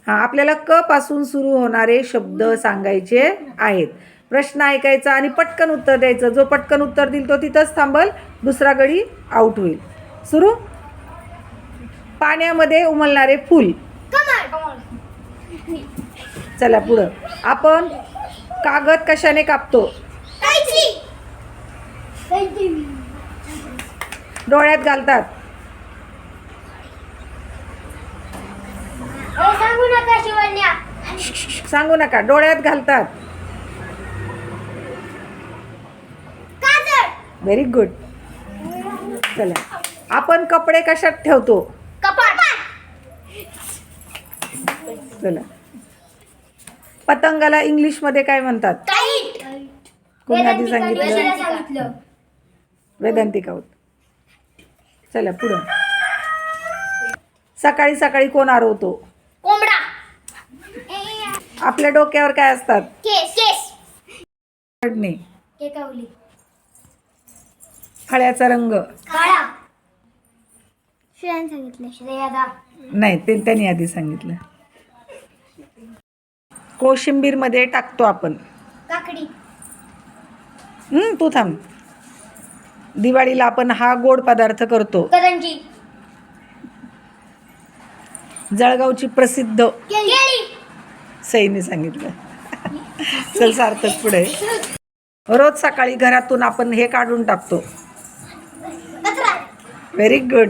हां, आपल्याला क पासून सुरू होणारे शब्द सांगायचे आहेत. प्रश्न ऐकायचा आणि पटकन उत्तर द्यायचं. जो पटकन उत्तर देईल तो तिथंच थांबल, दुसरा गडी आऊट होईल. सुरू. पाण्यामध्ये उमलणारे फूल. चला पुढं. आपण कागद कशाने कापतो? डोळ्यात घालतात. सांगू नका. डोळ्यात घालतात. Very good. चला. आपण कपडे कशात ठेवतो? चला. पतंगाला इंग्लिशमध्ये काय म्हणतात? कोणी आधी सांगितलं? वेदांती काऊत. चला पुढं. सकाळी सकाळी कोण आरवतो? कोंबडा. आपल्या डोक्यावर काय असतात? केस. पडणे. केकावली. फळ्याचा रंग. काळा. श्रेयान सांगितलं. श्रेयादा. नाही, ते त्यांनी आधी सांगितलं. कोशिंबीर मध्ये टाकतो आपण. काकडी. तू थांब. दिवाळीला आपण हा गोड पदार्थ करतो. करंजी. जळगावची प्रसिद्ध. केळी. सईने सांगितलं. चल सार्थक पुढे. रोज सकाळी घरातून आपण हे काढून टाकतो. कचरा. Very good.